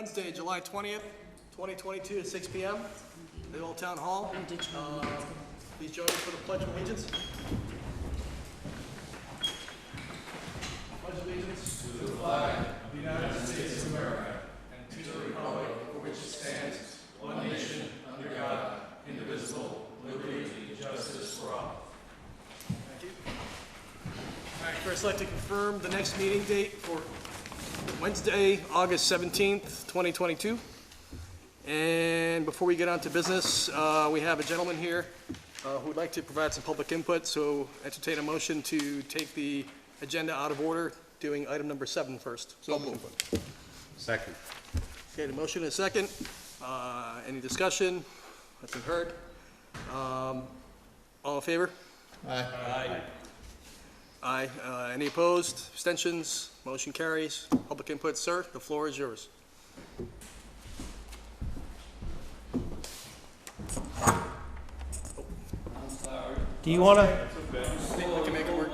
Wednesday, July 20th, 2022 at 6 p.m. at the Old Town Hall. Please join us for the Pledge of Allegiance. Pledge allegiance to the flag of the United States of America and to the republic for which it stands, one nation, under God, indivisible, liberty and justice for all. Thank you. All right, first I'd like to confirm the next meeting date for Wednesday, August 17th, 2022. And before we get on to business, we have a gentleman here who would like to provide some public input, so entertain a motion to take the agenda out of order, doing item number 7 first. Public input. Second. Okay, the motion is second. Any discussion? That's been heard. All in favor? Aye. Aye. Any opposed? Abstentions? Motion carries. Public input, sir. The floor is yours. Do you want to, We can make it work.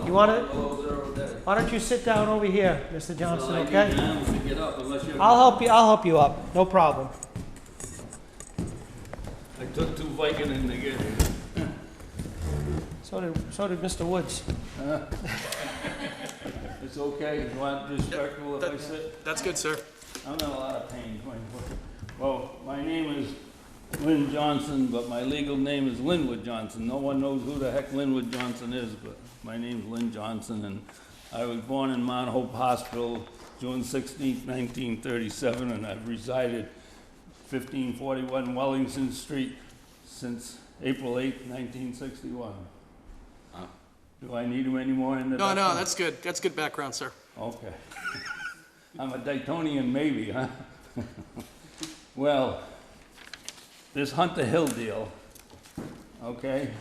you want to, why don't you sit down over here, Mr. Johnson, okay? I'll help you up, no problem. I took 2 Vicodin to get here. So did Mr. Woods. It's okay, you want respectful if I sit? That's good, sir. I'm in a lot of pain. Well, my name is Lynn Johnson, but my legal name is Linwood Johnson. No one knows who the heck Linwood Johnson is, but my name's Lynn Johnson, and I was born in Mount Hope Hospital, June 16, 1937, and I've resided 1541 Wellington Street since April 8, 1961. Do I need any more in the No, that's good. That's good background, sir. Okay. I'm a Daytonian maybe, huh? Well, this Hunter Hill deal, okay?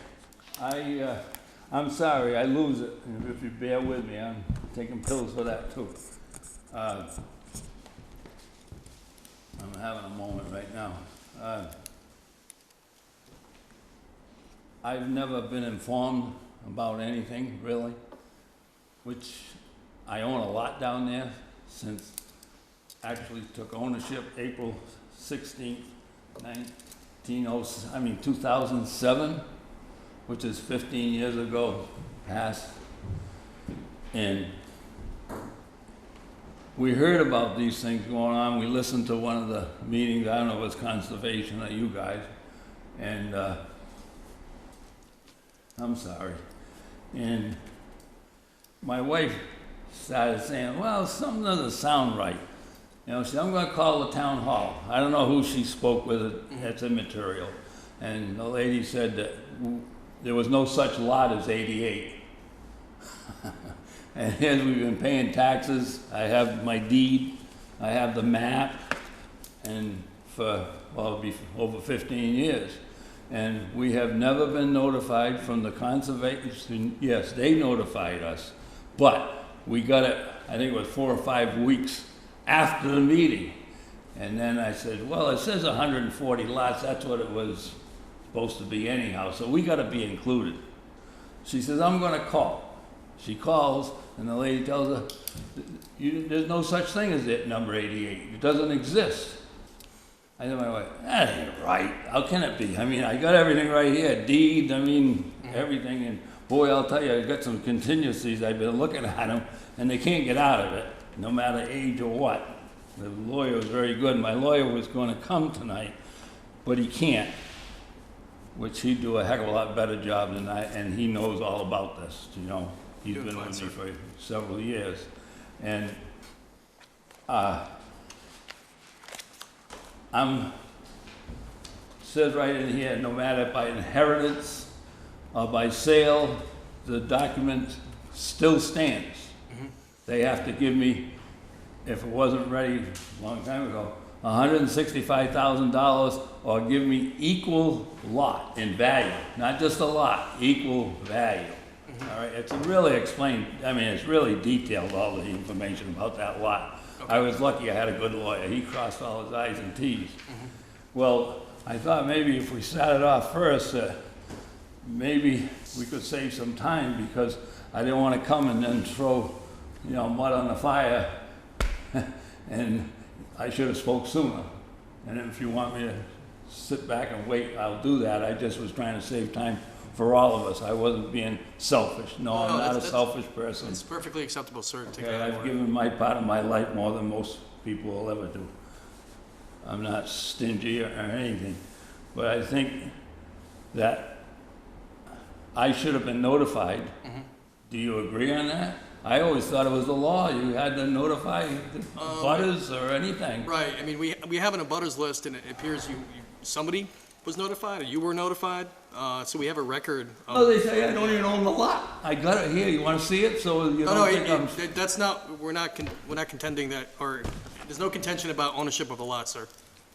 I'm sorry, I lose it. If you bear with me, I'm taking pills for that too. I'm having a moment right now. I've never been informed about anything, really, which I own a lot down there since actually took ownership April 16th, 2007, which is 15 years ago past. And we heard about these things going on. We listened to one of the meetings, I don't know if it was conservation or you guys, and I'm sorry. And my wife started saying, well, something doesn't sound right. You know, she said, I'm going to call the town hall. I don't know who she spoke with, that's immaterial. And the lady said that there was no such lot as 88. And as we've been paying taxes, I have my deed, I have the map, and for, well, it'll be over 15 years. And we have never been notified from the conservation. Yes, they notified us, but we got it, I think it was 4 or 5 weeks after the meeting. And then I said, well, it says 140 lots, that's what it was supposed to be anyhow, so we got to be included. She says, I'm going to call. She calls, and the lady tells her, there's no such thing as it number 88. It doesn't exist. I said, my wife, that ain't right. How can it be? I mean, I got everything right here, deed, everything. And boy, I'll tell you, I got some contingencies. I've been looking at them, and they can't get out of it, no matter age or what. The lawyer was very good. My lawyer was going to come tonight, but he can't, which he'd do a heck of a lot better job than I, and he knows all about this, you know. He's been with me for several years. And says right in here, no matter by inheritance or by sale, the document still stands. They have to give me, if it wasn't ready a long time ago, $165,000 or give me equal lot in value, not just a lot, equal value. All right, it's really explained, I mean, it's really detailed, all the information about that lot. Okay. I was lucky I had a good lawyer. He crossed all his I's and T's. Well, I thought maybe if we started off first, maybe we could save some time, because I didn't want to come and then throw, mud on the fire and I should have spoke sooner. And if you want me to sit back and wait, I'll do that. I just was trying to save time for all of us. I wasn't being selfish. No, I'm not a selfish person. It's perfectly acceptable, sir, to take Okay, that out of I've order. given my part of my life more than most people will ever do. I'm not stingy or anything, but I think that I should have been notified. Mhm. Do you agree on that? I always thought it was the law. You had to notify the butters or anything. Right, I mean, we have an abutters list, and it appears somebody was notified, or you were notified, so we have a record of... No, they say I don't even own the lot. I got it here. You want to see it? So you No, don't think I'm... that's not, we're not contending that, or, there's no contention about ownership of the lot, sir.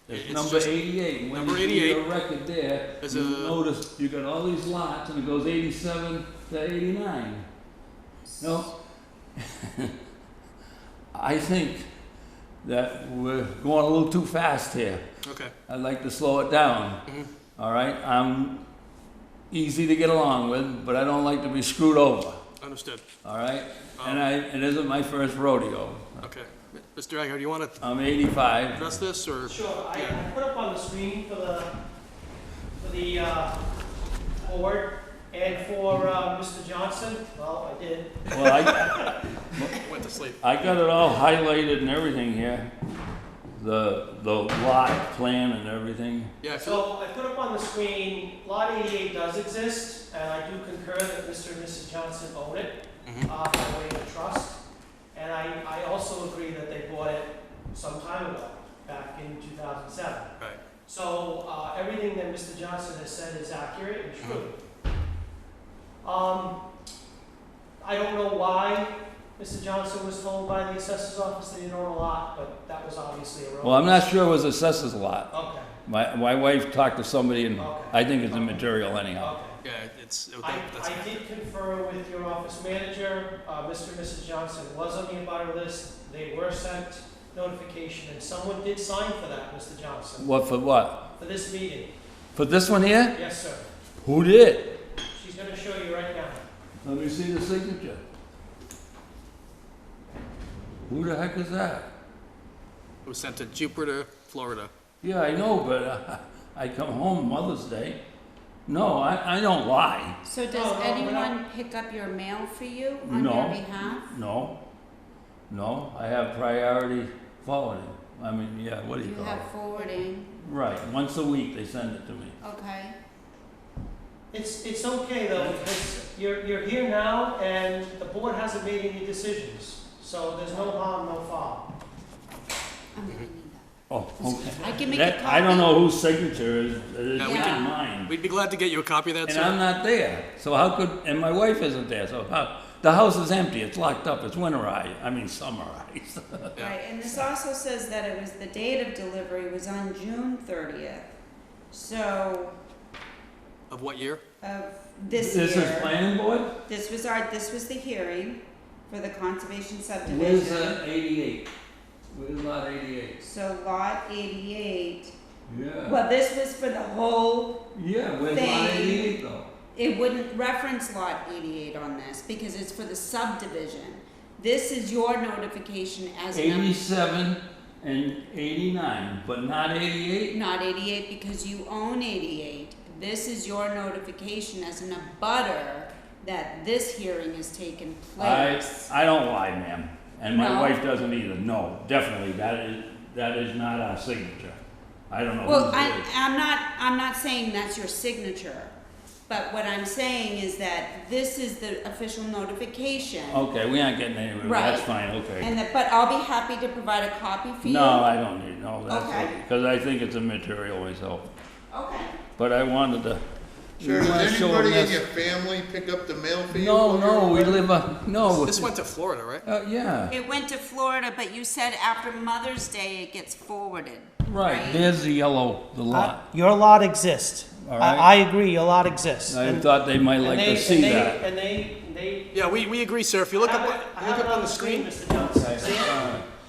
It's It's number just- 88. When number you see 88 your record there, is you a- notice you got all these lots and it goes 87 to 89. No? I think that we're going a little too fast here. Okay, I'd like to slow it down. Mhm. All right? I'm easy to get along with, but I don't like to be screwed over. understood. All right? It isn't my first rodeo. Okay. Mr. Aguirre, do you want to I'm 85. address this, or? Sure, I Yeah. put up on the screen for the board and for Mr. Johnson, well, I did. Well, Went to sleep. I got it all highlighted and everything here. The lot plan and everything. Yeah, So I put up on the screen, Lot 88 does exist, and I do concur that Mr. and Mrs. Johnson own it Mhm. by way of trust. And I also agree that they bought it some time ago, back in 2007. Right. So everything that Mr. Johnson has said is accurate and true. I don't know why Mr. Johnson was told by the assessor's office that he didn't own a lot, but that was obviously erroneous. Well, I'm not sure it was assessor's lot. Okay, My wife talked to somebody and Okay. I think it's immaterial anyhow. okay. Yeah, it's, I that's, did confer with your office manager, Mr. and Mrs. Johnson was on the abutter list, they were sent notification, and someone did sign for that, Mr. Johnson, What for what? for this meeting. For this one here? Yes, sir. Who did? She's gonna show you right now. Let me see the signature. Who the heck is that? it was sent to Jupiter, Florida. Yeah, I know, but I come home Mother's Day. No, I don't lie. So does No, we're anyone pick up your mail for you on No. your behalf? No, I have priority forwarding. I mean, yeah, what do you You call have it? forwarding, Right, once a week they send it to me. okay. It's okay though, because you're here now, and the board hasn't made any decisions, so there's no harm, no foul. I'm gonna need that. Oh, okay. I can make a That, I don't copy. know whose signature is, Yeah, we not can- mine. We'd be glad to get you a copy of that, And sir. I'm not there, so how could, and my wife isn't there, so how, the house is empty, it's locked up, it's winterized, I mean summerized. Yeah. Right, and this also says that it was, the date of delivery was on June 30th. So, Of what year? of this year. This is planning board? This was the hearing for the conservation Where's subdivision. 88? Where's lot 88? So lot 88, Yeah. well, this was for the whole, Yeah, where's lot Thing. 88 though? it wouldn't reference lot 88 on this because it's for the subdivision. This is your notification as an 87 and 89, but not 88? not 88 because you own 88. This is your notification as an abutter that this hearing has taken place. I don't lie, ma'am, and my No. wife doesn't either. No, definitely, that is not our signature. I don't know Well, whose it is. I'm not saying that's your signature, but what I'm saying is that this is the official notification. Okay, we aren't getting anywhere. Right. That's fine, okay. And that, but I'll be happy to provide a copy for you. No, I don't need, no, that's Okay. okay, because I think it's immaterial myself. Okay. But I wanted to. Sir, we wanna does show anybody in this- your family pick up the mail for you? No, while no, we you're away? live, no. This went to Florida, right? Yeah, It went to Florida, but you said after Mother's Day it gets forwarded. right, there's the yellow, the lot. Your lot exists. All right. I agree, your lot exists. I And- thought they might and like they- to see and they- that. And they. Yeah, we agree, sir. If you look I up, have it- I have look it up on the screen. Mr. Johnson. See it?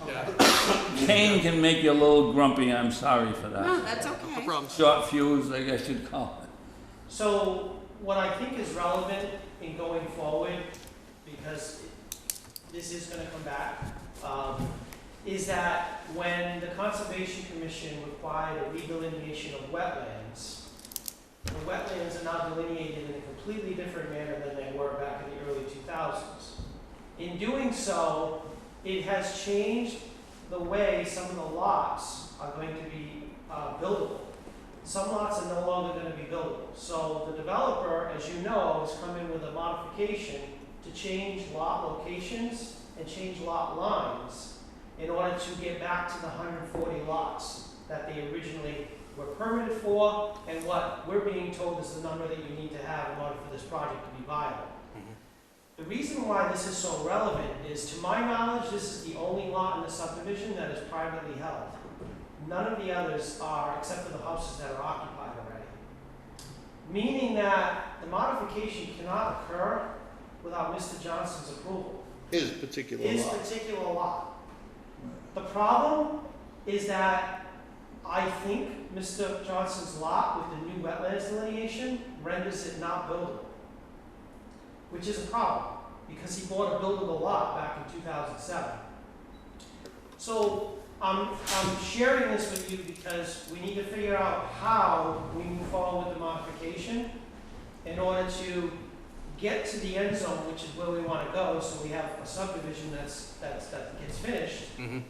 Yeah, Pain can make you a little grumpy, I'm sorry for No, that. that's no okay. problem. Short fuse, I guess you'd call it. So what I think is relevant in going forward, because this is gonna come back, is that when the Conservation Commission required a redelineation of wetlands, the wetlands are now delineated in a completely different manner than they were back in the early 2000s. In doing so, it has changed the way some of the lots are going to be buildable. Some lots are no longer going to be buildable. So the developer, as you know, has come in with a modification to change lot locations and change lot lines in order to get back to the 140 lots that they originally were permitted for, and what we're being told is the number that you need to have in order for this project to be viable. The reason why this is so relevant is, to my knowledge, this is the only lot in the subdivision that is privately held. None of the others are, except for the houses that are occupied already. Meaning that the modification cannot occur without Mr. Johnson's approval. His particular His lot. particular lot. The problem is that I think Mr. Johnson's lot with the new wetlands delineation renders it not buildable, which is a problem, because he bought a buildable lot back in 2007. So I'm sharing this with you because we need to figure out how we move forward with the modification in order to get to the end zone, which is where we want to go, so we have a subdivision that gets finished,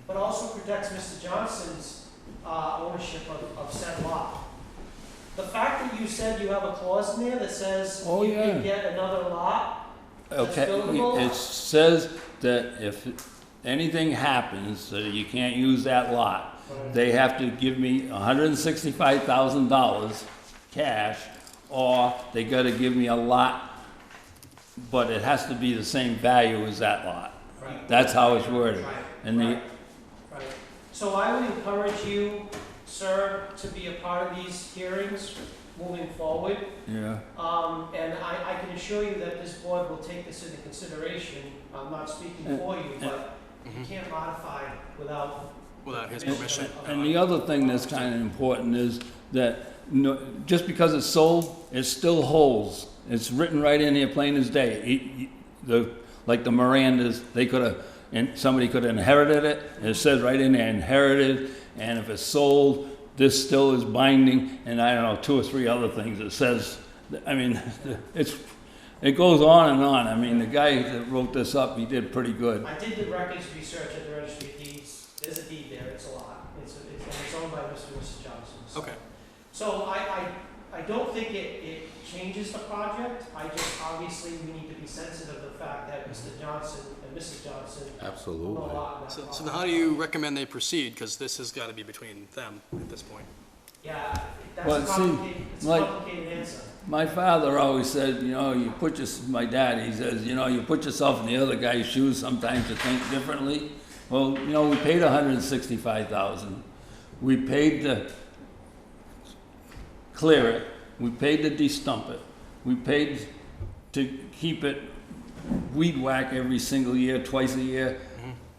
but also protects Mr. Johnson's ownership of said lot. The fact that you said you have a clause in there that says Oh, you yeah. can get another lot that's Okay, buildable. it says that if anything happens, that you can't use that lot, they have to give me $165,000 cash, or they gotta give me a lot, but it has to be the same value as that lot. Right. That's how it's worded. Right, And the, right. So I would encourage you, sir, to be a part of these hearings moving forward. yeah, And I can assure you that this board will take this into consideration. I'm not speaking for you, but you can't modify without Without his permission. and the other thing that's kind of important is that just because it's sold, it still holds. It's written right in here, plain as day. Like the Mirandas, they could have, and somebody could have inherited it. It says right in there, inherited, and if it's sold, this still is binding, and I don't know, 2 or 3 other things it says. I mean, it goes on and on. I mean, the guy that wrote this up, he did pretty good. I did the records research at the Registry of Deeds. There's a deed there, it's a lot. It's owned by Mr. and Mrs. Johnson. Okay. So I don't think it changes the project. I just, obviously, we need to be sensitive to the fact that Mr. Johnson and Mrs. Johnson own a Absolutely. lot in that So property. then how do you recommend they proceed? Because this has got to be between them at this point. Yeah, that's Well, a see, complicated, it's a like- complicated answer. My father always said, my dad, he says, you put yourself in the other guy's shoes, sometimes you think differently. Well, we paid $165,000. We paid to clear it, we paid to de-stump it, we paid to keep it weed whack every single year, twice a year,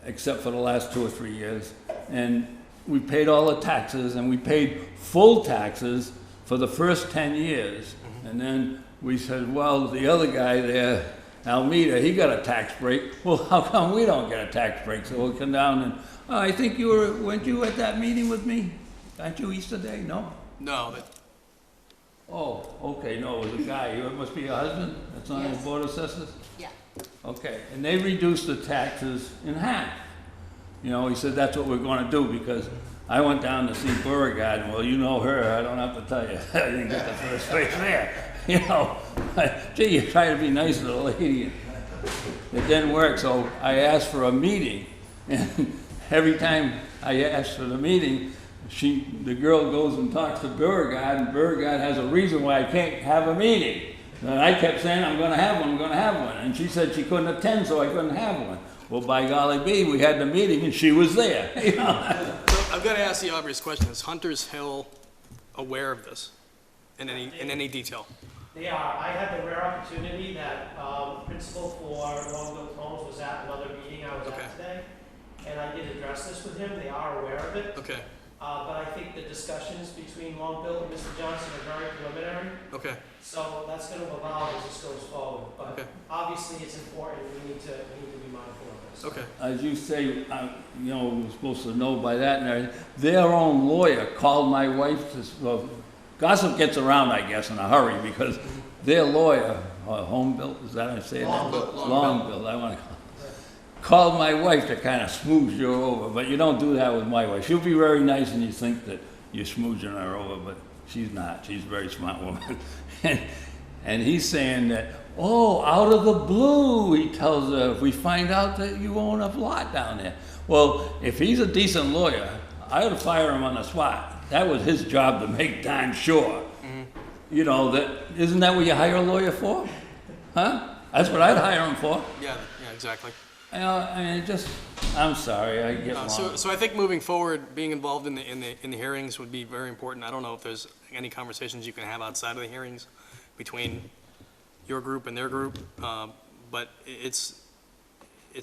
except for the last 2 or 3 years. And we paid all the taxes, and we paid full taxes for the first 10 years. And then we said, well, the other guy there, Almeida, he got a tax break. Well, how come we don't get a tax break? So we'll come down and, I think weren't you at that meeting with me? Aren't you Easter Day? No? No, that, Oh, okay, no, it was a guy. It must be your husband that's on the Yes. Board of Assessors? Yeah. Okay, and they reduced the taxes in half. He said that's what we're gonna do, because I went down to see Beauregard, and well, you know her, I don't have to tell you. I didn't get the first place there. Gee, you try to be nice to the lady. It didn't work, so I asked for a meeting, and every time I asked for the meeting, the girl goes and talks to Beauregard, and Beauregard has a reason why I can't have a meeting. And I kept saying, I'm gonna have one. And she said she couldn't attend, so I couldn't have one. Well, by golly bee, we had the meeting and she was there. so I've got to ask the obvious question. Is Hunter's Hill aware of this in any detail? They are. I had the rare opportunity that the principal for Longville Homes was at another meeting I was Okay. at today, and I did address this with him. They are aware of it. Okay, But I think the discussions between Longville and Mr. Johnson are very preliminary. okay. So that's gonna evolve as this goes forward, but Okay. obviously it's important, we need to be mindful of this. Okay. As you say, you know, we're supposed to know by that and everything, their own lawyer called my wife to, well, gossip gets around, I guess, in a hurry, because their lawyer, Home Bill, is that how I say it? Long Bill, I want to called my wife to kind of smooth you over, but you don't do that with my wife. She'll be very nice and you think that you're smooching her over, but she's not. She's a very smart woman. And he's saying that, oh, out of the blue, he tells her, if we find out that you own a lot down there. Well, if he's a decent lawyer, I ought to fire him on the spot. That was his job to make darn sure. You know, isn't that what you hire a lawyer for? Huh? That's what I'd hire him for. Yeah, exactly. I mean, I'm sorry, I get So, long. so I think moving forward, being involved in the hearings would be very important. I don't know if there's any conversations you can have outside of the hearings between your group and their group, but it's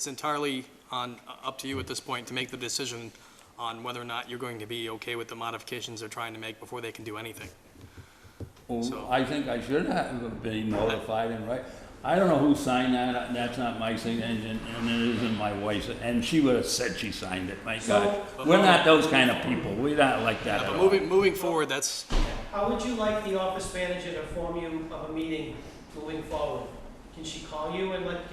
entirely up to you at this point to make the decision on whether or not you're going to be okay with the modifications they're trying to make before they can do anything. Well, I think I should have been notified and right. I don't know who signed that, that's not my signature, and it isn't my wife's, and she would have said she signed it, my God. We're not those kind of people, we're not like that at But all. moving forward, that's, How would you like the office manager to inform you of a meeting moving forward? Can she call you and let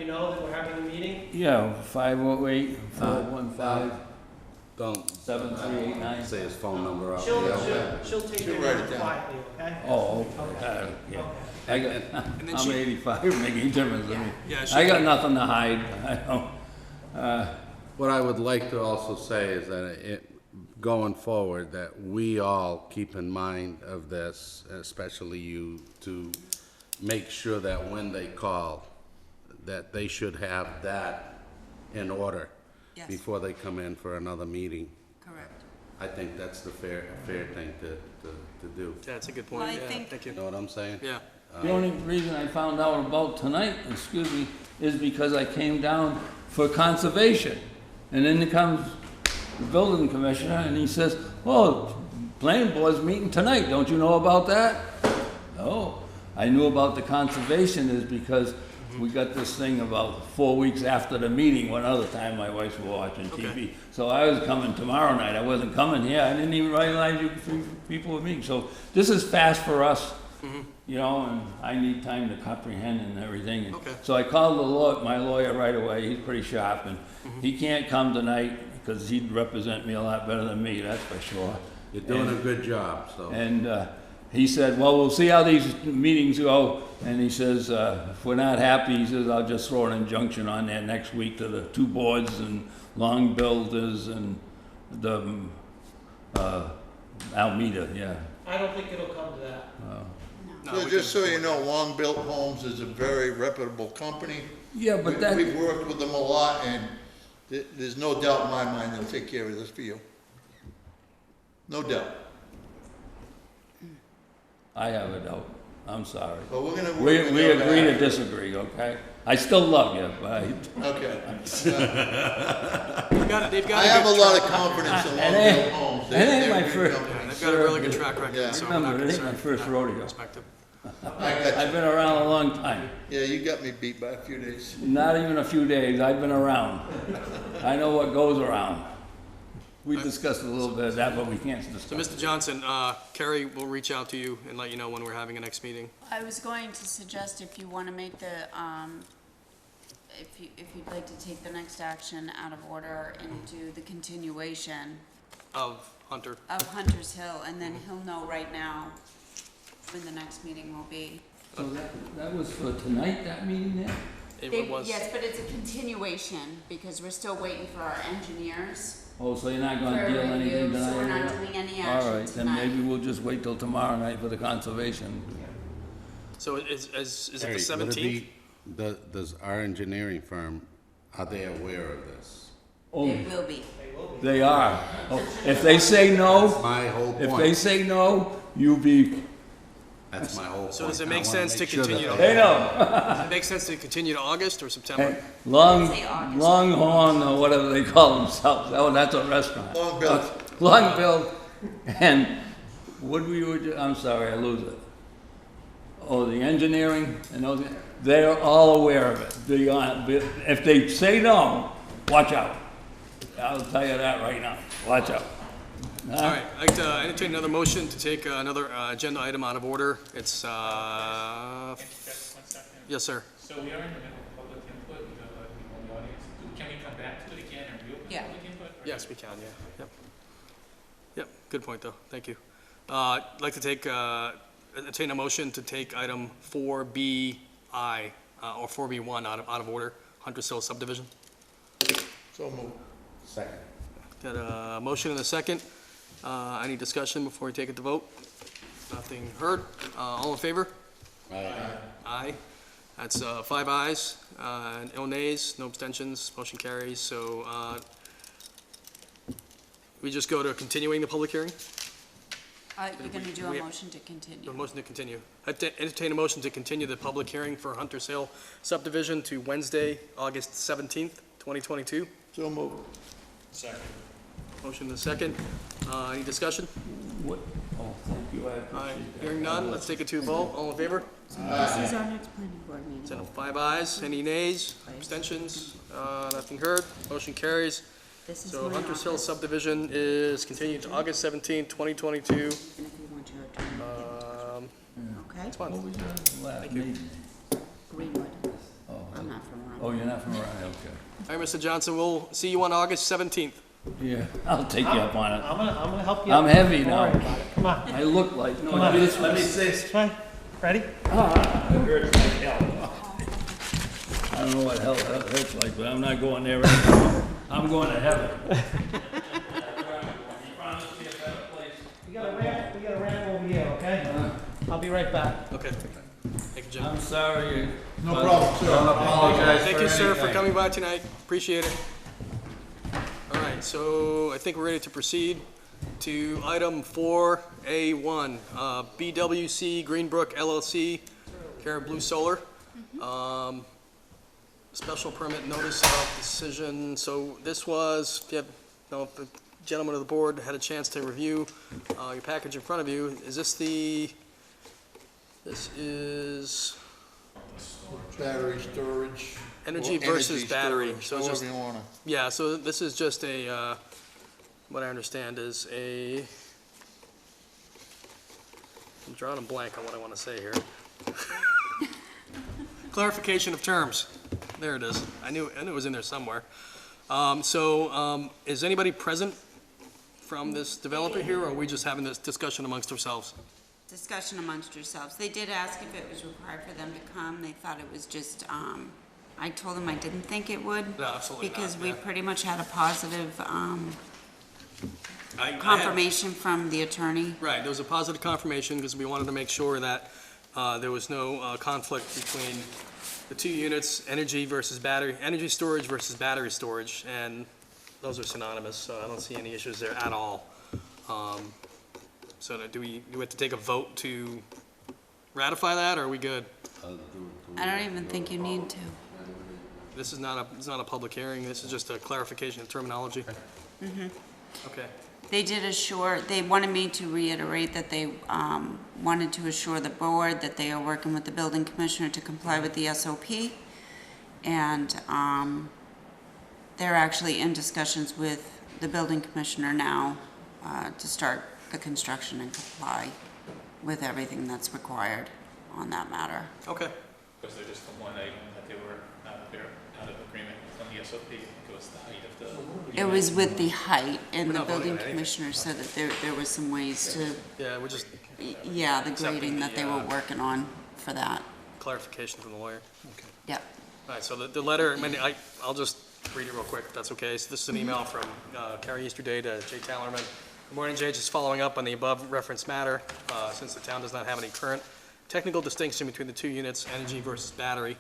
you know that we're having a meeting? Yeah, 508-415-7389. Don't say his phone number out. She'll take She'll your write number it down. quietly, okay? Oh, Okay. yeah. Okay. I got, and then I'm she, 85, making a difference to me. yeah, I got she, nothing to hide, I don't. What I would like to also say is that going forward, that we all keep in mind of this, especially you, to make sure that when they call, that they should have that in order Yes. before they come in for another meeting. Correct. I think that's the fair thing to do. yeah, it's a good Well, point, I yeah, think- thank You you. know what I'm saying? Yeah, The only reason I found out about tonight, excuse me, is because I came down for conservation. And then comes the building commissioner and he says, oh, planning board's meeting tonight, don't you know about that? No, I knew about the conservation is because we got this thing about 4 weeks after the meeting, one other time my wife was watching TV. Okay. So I was coming tomorrow night, I wasn't coming here, I didn't even realize you people were meeting. So this is fast for us. You know, and I need time to comprehend and everything. And Okay. so I called my lawyer right away, he's pretty sharp, and he can't come tonight because he'd represent me a lot better than me, that's for sure. You're doing a good job, so. And he said, well, we'll see how these meetings go, and he says, if we're not happy, he says, I'll just throw an injunction on there next week to the two boards and Long Builders and the Almeida, yeah. I don't think it'll come to that. no, So we just can- so you know, Long Built Homes is a very reputable company. Yeah, but that, We've worked with them a lot, and there's no doubt in my mind they'll take care of this for you. No doubt. I have a doubt, I'm sorry. But we're gonna work We with you on agree to that. disagree, okay? I still love you, but Okay. They've got I have a good lot of track record. confidence in It Long ain't- Built Homes. it They're ain't a my good first- company. They've got a really good track Yeah. record, so we're Remember, not it ain't concerned my first from that rodeo. perspective. I got I've you. been around a long time. Yeah, you got me beat by a few days. Not even a few days, I've been around. I know what goes around. We discussed a little bit of that, but we can't So, discuss. Mr. Johnson, Kerry will reach out to you and let you know when we're having a next meeting. I was going to suggest if you want to make the, if you'd like to take the next action out of order and do the continuation Of Hunter. of Hunter's Hill, and then he'll know right now when the next meeting will be. So that was for tonight, that meeting there? It was, Yes, but it's a continuation, because we're still waiting for our engineers Oh, so you're not for gonna deal a anything review, so we're not tonight? doing any All action right, then tonight. maybe we'll just wait till tomorrow night for the conservation. so is it the Harry, would it 17th? be- Does our engineering firm, are they aware of this? Oh, It will be. They will be. they are. Oh, if they say no, My whole if they point, say no, you be, that's my whole point. So does it I make wanna sense to make sure that continue to- they- they know. Does it make sense to continue to August or September? Hey, Long, Say August. Longhorn, or whatever they call themselves, oh, that's a restaurant. Long Built. Long Bill, and what we were, I'm sorry, I lose it. or the engineering, and those, they're all aware of it. If they say no, watch out. I'll tell you that right now, watch out. All right, I'd like to entertain another motion to take another agenda item out of order. It's, Just 1 second. yes, sir. So we are in the middle of public input, we have a lot of people in the audience. Can we come back to it again and reopen Yeah. public input? or- Yes, we can, yeah. Yep. Yep, good point, though. Thank you. I'd like to take, entertain a motion to take item 4BI, or 4B1 out of order, Hunter's Hill subdivision. So move. Second. Got a motion and a second. Any discussion before we take it to vote? Nothing heard. All in favor? Aye. That's 5 ayes, no nays, no abstentions, motion carries. So we just go to continuing the public hearing? You're gonna do we- a motion to continue. A motion to continue. Entertain a motion to continue the public hearing for Hunter's Hill subdivision to Wednesday, August 17th, 2022. So move. Motion and a second. Any discussion? What, oh, thank you, I appreciate that. Hearing none, let's take it to a vote. All in favor? This is our next planning board meeting. So 5 ayes, any nays, abstentions, nothing heard, motion carries. This is So my Hunter's Hill office, subdivision is continued to August 17th, 2022. and if you want your attorney, okay? Next month. What was your last you. meeting? Greenwood, Oh, I'm not from around. oh, you're not from around, okay. All right, Mr. Johnson, we'll see you on August 17th. Yeah, I'll take you up on it. I'm gonna help you. I'm heavy Don't now. worry about it. Come on, I look like, no, Come on. let me say, come on. Ready? I don't know what hell hurts like, but I'm not going there right now. I'm going to heaven. We got a ramp over here, okay? I'll be right back. Okay. Thank you, Jim. I'm sorry. No problem, sir. Don't apologize Thank for you, sir, for anything. coming by tonight. Appreciate it. All right, so I think we're ready to proceed to item 4A1, BWC Greenbrook LLC, care of Blue Solar. Special permit notice of decision. So this was, if you have, if the gentleman of the board had a chance to review your package in front of you, is this this is Battery storage. energy or versus energy battery. storage, So it's just, however you wanna. yeah, so this is just a, what I understand is I'm drawing a blank on what I want to say here. Clarification of terms. There it is. I knew it was in there somewhere. Is anybody present from this developer here, or are we just having this discussion amongst ourselves? Discussion amongst yourselves. They did ask if it was required for them to come. They thought it was just, I told them I didn't think it would. No, absolutely not, Because we yeah. pretty much had a positive, I had- confirmation from the attorney. Right, there was a positive confirmation because we wanted to make sure that there was no conflict between the two units, energy versus battery, energy storage versus battery storage, and those are synonymous, so I don't see any issues there at all. So do we have to take a vote to ratify that, or are we good? I don't even think you need to. This is not a public hearing, this is just a clarification of terminology. Okay. They did assure, they wanted me to reiterate that they wanted to assure the board that they are working with the building commissioner to comply with the SOP. And they're actually in discussions with the building commissioner now to start the construction and comply with everything that's required on that matter. Okay, Was there just the one item that they were out of agreement on the SOP? It was the height of the. It was with the height, and We're the not voting building on anything. commissioner said that there was some ways to, yeah, we're just yeah, the Accepting grading that the, they were working on for that. clarification from the lawyer. Okay. Yep. All right, so the letter, I'll just read it real quick, if that's okay. So this is an email from Carrie Easterday to Jay Tallerman. Good morning, Jay, just following up on the above referenced matter. Since the town does not have any current technical distinction between the two units, energy versus battery,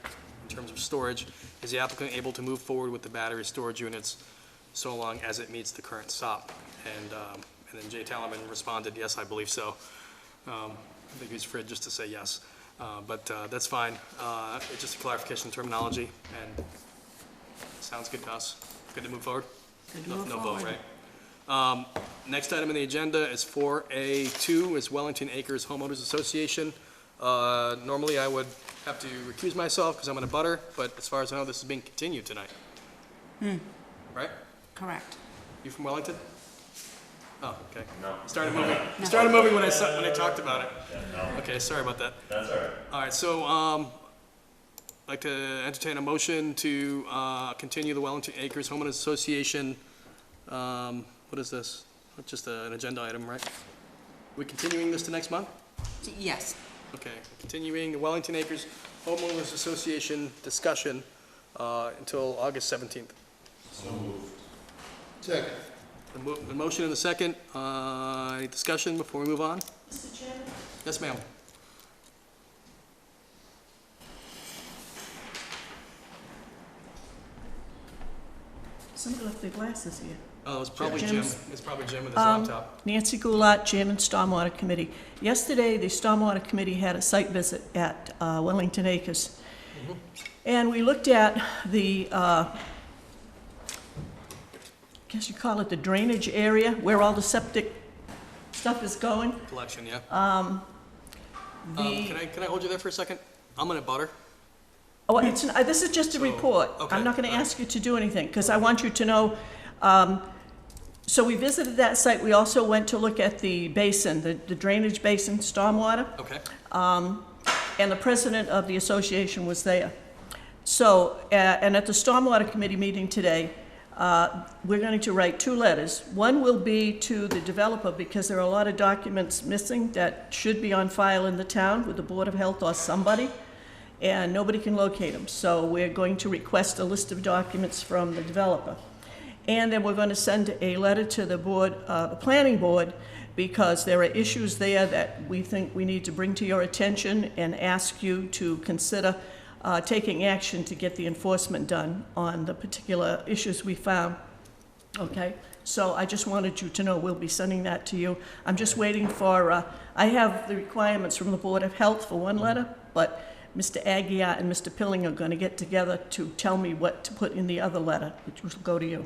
in terms of storage, is the applicant able to move forward with the battery storage units so long as it meets the current SOP? And then Jay Tallerman responded, yes, I believe so. I think he was afraid just to say yes. But that's fine. It's just a clarification of terminology, and sounds good to us. Good to move forward? Good to No move no vote, forward. right? Next item on the agenda is 4A2, is Wellington Acres Homeowners Association. Normally, I would have to recuse myself because I'm in a butter, but as far as I know, this is being continued tonight. Right? Correct. You from Wellington? Oh, okay. No. You started moving when I talked about it. Okay, sorry about that. That's all right. All right, so, I'd like to entertain a motion to, continue the Wellington Acres Homeowners Association, what is this? Just an agenda item, right? We continuing this to next month? Yes. Okay, continuing the Wellington Acres Homeowners Association discussion, until August 17th. Second. The motion and the second, any discussion before we move on? Mr. Chairman? Yes, ma'am. Somebody left their glasses here. Oh, it's probably Jim. Jim's- It's probably Jim with his laptop. Nancy Goulart, Chairman, Stormwater Committee. Yesterday, the Stormwater Committee had a site visit at Wellington Acres. And we looked at the, I guess you call it the drainage area, where all the septic stuff is going. Collection, yeah. The, Can I hold you there for a second? I'm in a butter. oh, this is just a report. okay, I'm not gonna all right. ask you to do anything, because I want you to know, so we visited that site. We also went to look at the basin, the drainage basin, stormwater. Okay. And the president of the association was there. So, and at the Stormwater Committee meeting today, we're going to write 2 letters. One will be to the developer, because there are a lot of documents missing that should be on file in the town with the Board of Health or somebody, and nobody can locate them. So we're going to request a list of documents from the developer. And then we're going to send a letter to the board, the planning board, because there are issues there that we think we need to bring to your attention and ask you to consider taking action to get the enforcement done on the particular issues we found. Okay? So I just wanted you to know we'll be sending that to you. I'm just waiting for, I have the requirements from the Board of Health for one letter, but Mr. Aguirre and Mr. Pilling are going to get together to tell me what to put in the other letter, which will go to you.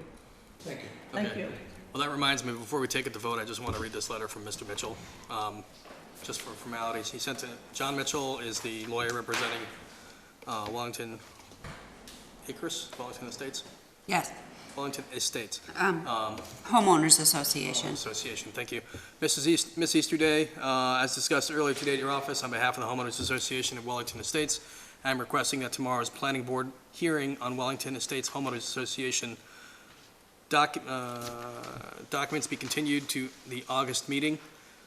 Thank you. Thank Okay. you. Well, that reminds me, before we take it to vote, I just want to read this letter from Mr. Mitchell, just for formalities. He sent to, John Mitchell is the lawyer representing Wellington Acres, Wellington Estates? Yes. Wellington Estates. Homeowners Association. Association, thank you. Miss Easterday, as discussed earlier today at your office, on behalf of the Homeowners Association of Wellington Estates, I'm requesting that tomorrow's planning board hearing on Wellington Estates Homeowners Association documents be continued to the August meeting.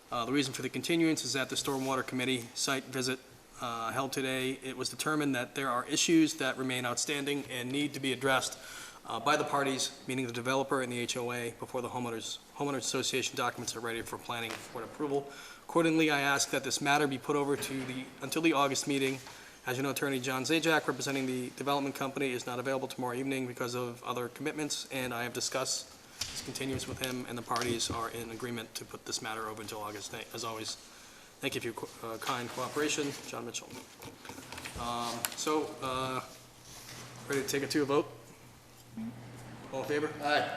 The reason for the continuance is that the Stormwater Committee site visit held today, it was determined that there are issues that remain outstanding and need to be addressed by the parties, meaning the developer and the HOA, before the Homeowners Association documents are ready for planning board approval. Accordingly, I ask that this matter be put over to until the August meeting. As you know, Attorney John Zajac, representing the development company, is not available tomorrow evening because of other commitments, and I have discussed this continuance with him, and the parties are in agreement to put this matter over until August 8th. As always, thank you for your kind cooperation, John Mitchell. Ready to take it to a vote? All in favor? Aye.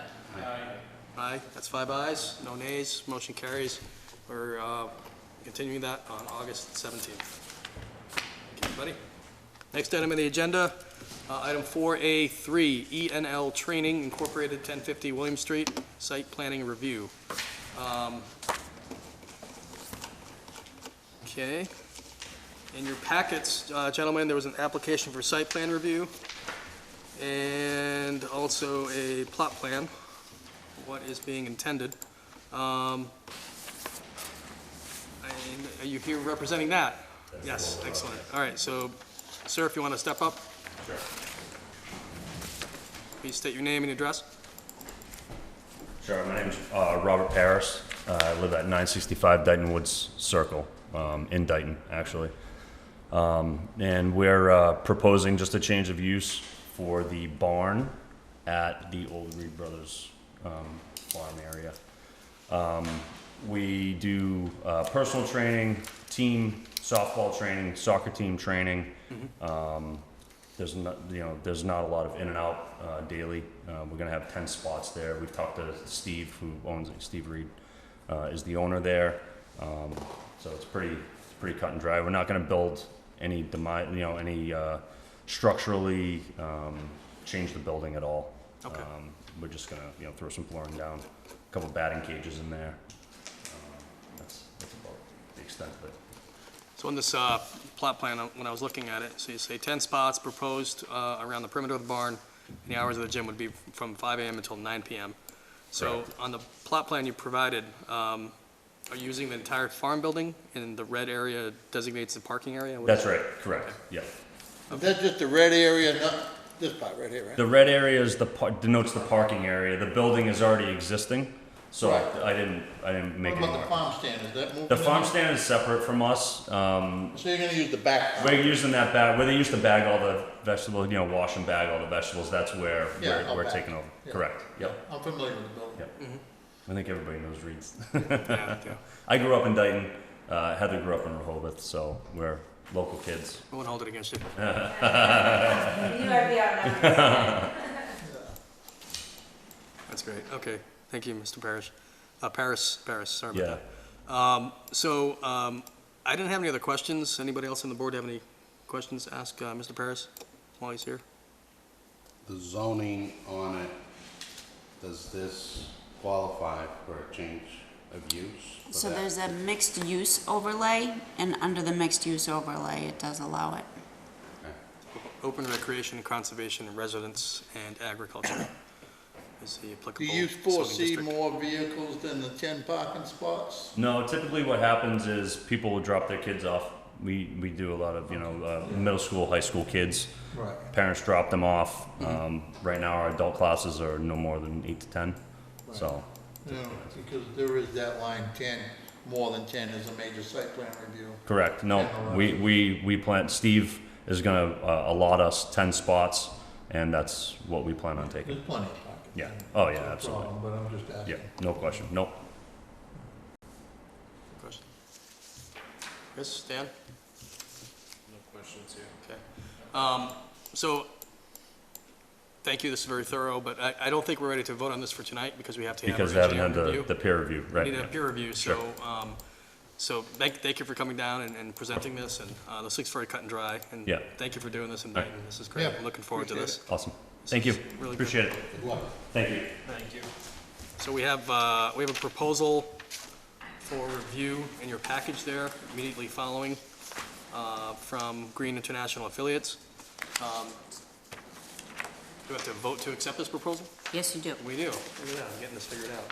Aye, that's 5 ayes, no nays, motion carries. We're continuing that on August 17th. Okay, everybody. Next item on the agenda, item 4A3, ENL Training Incorporated, 1050 William Street, Site Planning Review. Okay. In your packets, gentlemen, there was an application for site plan review and also a plot plan, what is being intended. Are you here representing that? Yes, excellent. All right, so, sir, if you want to step up. Sure. Please state your name and address. Sure, my name's Robert Paris. I live at 965 Dighton Woods Circle, in Dighton, actually. And we're proposing just a change of use for the barn at the old Reed Brothers farm area. We do personal training, team softball training, soccer team training. There's not a lot of in and out daily. We're gonna have 10 spots there. We've talked to Steve, who owns it. Steve Reed is the owner there. So it's pretty pretty cut and dry. We're not gonna build any structurally, change the building at all. Okay. We're just gonna, throw some flooring down, a couple batting cages in there. That's about the extent of it. So on this plot plan, when I was looking at it, so you say 10 spots proposed around the perimeter of the barn, and the hours of the gym would be from 5 a.m. until 9 p.m. So Correct. on the plot plan you provided, are you using the entire farm building, and the red area designates the parking area? What is That's right, correct, yeah. Is that just the red area, not this part right here, right? The red area is denotes the parking area. The building is already existing, so Right. I didn't make What any about the more. farm stand, is that moving? The farm in? stand is separate from us. So you're gonna use the back? We're using that bag, where they used to bag all the vegetables, wash and bag all the vegetables, that's where Yeah, we're out back. taking over. Yeah. Correct, yep, I'm familiar with the building. yep. I think everybody knows Reed's. Yeah, I grew up in Dayton, Heather grew up in Rehoboth, so we're local kids. I won't hold it against you. You are beyond That's great. Okay, thank you, Mr. Parrish. Paris, sorry Yeah. about that. I didn't have any other questions. Anybody else on the board have any questions to ask Mr. Paris while he's here? The zoning on it, does this qualify for a change of use? for So that? there's a mixed use overlay, and under the mixed use overlay, it does allow it. Open recreation, conservation, residence, and agriculture is the Do applicable you zoning foresee district. more vehicles than the 10 parking spots? No, typically what happens is people will drop their kids off. We do a lot of, middle school, high school kids. Right. Parents drop them off. Right now, our adult classes are no more than 8 to 10, so. You know, because there is that line 10, more than 10 is a major site plan review. Correct, no, we plan, Steve is gonna allot us 10 spots, and that's what we plan on taking. There's plenty of parking. Yeah. Oh, yeah, No absolutely. problem, But I'm just asking. Yeah, no question, nope. Question? Chris, Dan? No questions here. Okay. So, thank you, this is very thorough, but I don't think we're ready to vote on this for tonight because we have to have Because our they haven't engineering had review. the peer review, We right? need a peer review, Sure. so thank you for coming down and presenting this, and this looks very cut and dry. And Yeah. thank you for doing this in All right. Dayton, this is great, Yeah, I'm looking forward to this. appreciate Awesome, thank you, This is really good. appreciate it, Good luck. thank you. Thank you. So we have a proposal for review in your package there, immediately following, from Green International Affiliates. Do we have to vote to accept this proposal? Yes, you do. We do. Look at that, I'm getting this figured out.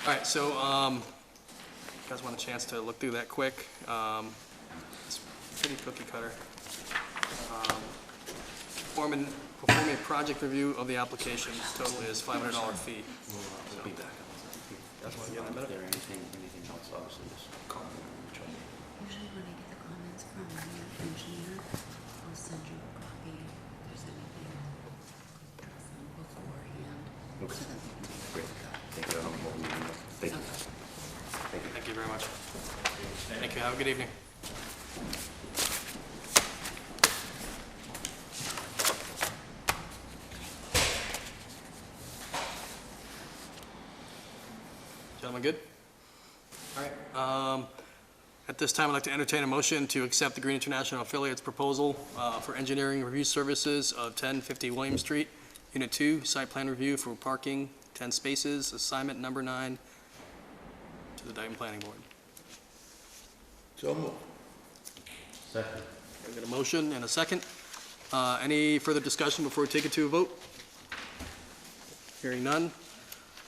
All right, so, you guys want a chance to look through that quick? It's pretty cookie cutter. Perform a project review of the application, total is $500 fee. So, you guys want to get in a minute? Usually when I get the comments from the engineer, I'll send you a copy if there's anything beforehand. So that they can take a look. Okay. Thank you very much. Thank you, have a good evening. Gentlemen, good? All right. At this time, I'd like to entertain a motion to accept the Green International Affiliates proposal for engineering review services of 1050 William Street, Unit 2, site plan review for parking, 10 spaces, assignment number 9 to the Dayton Planning Board. So moved. Second. I've got a motion and a second. Any further discussion before we take it to a vote? Hearing none.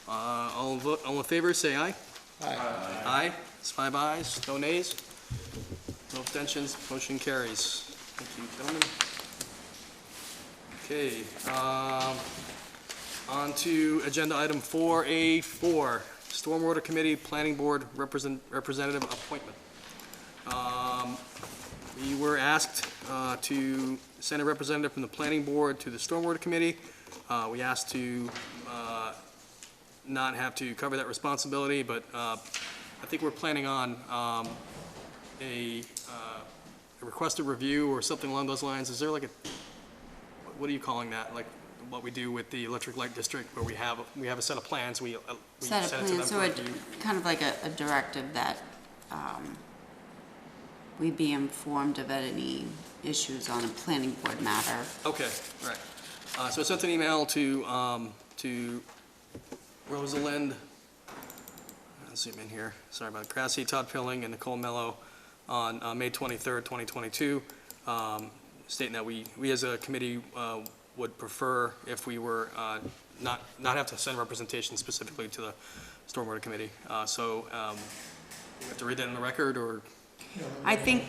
All in favor, say aye. Aye. Aye. It's 5 ayes, no nays, no abstentions, motion carries. Thank you, gentlemen. Okay, on to agenda item 4A4, Stormwater Committee Planning Board Representative Appointment. We were asked to send a representative from the Planning Board to the Stormwater Committee. We asked to not have to cover that responsibility, but I think we're planning on a requested review or something along those lines. Is there like a, what are you calling that? Like what we do with the electric light district where we have a set of plans, we Set send of it to them plans, for so it, review. kind of like a directive that, we be informed of any issues on a planning board matter. Okay, all right. So I sent an email to Rosalind, let's zoom in here, sorry about it, Crassie, Todd Pilling, and Nicole Mello on May 23rd, 2022, stating that we as a committee would prefer if we were not have to send representation specifically to the Stormwater Committee. So we have to read that in the record, or? I think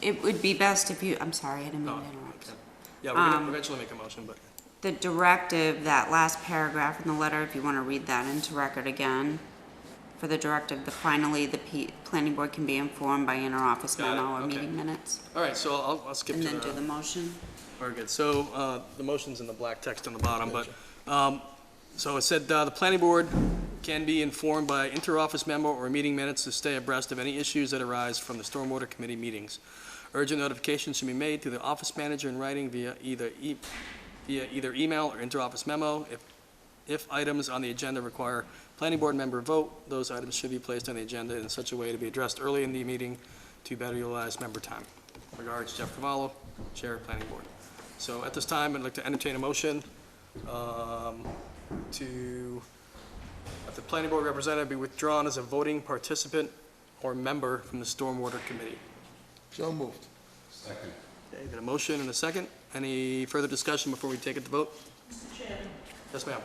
it would be best if you, I'm sorry, I didn't mean to interrupt. Okay. Yeah, we're going to eventually make a motion, but. The directive, that last paragraph in the letter, if you want to read that into record again, for the directive, finally, the planning board can be informed by interoffice Got it, memo or okay. meeting minutes, All right, so I'll skip and to then do the motion. Very good. So the motion's in the black text on the bottom, but, so it said, the planning board can be informed by interoffice memo or meeting minutes to stay abreast of any issues that arise from the Stormwater Committee meetings. Urgent notification should be made to the office manager in writing via either email or interoffice memo. If items on the agenda require planning board member vote, those items should be placed on the agenda in such a way to be addressed early in the meeting to better utilize member time. Regards, Jeff Cavallo, Chair of Planning Board. So at this time, I'd like to entertain a motion to have the planning board representative be withdrawn as a voting participant or member from the Stormwater Committee. So moved. Second. Okay, got a motion and a second. Any further discussion before we take it to vote? Mr. Chairman. Yes, ma'am.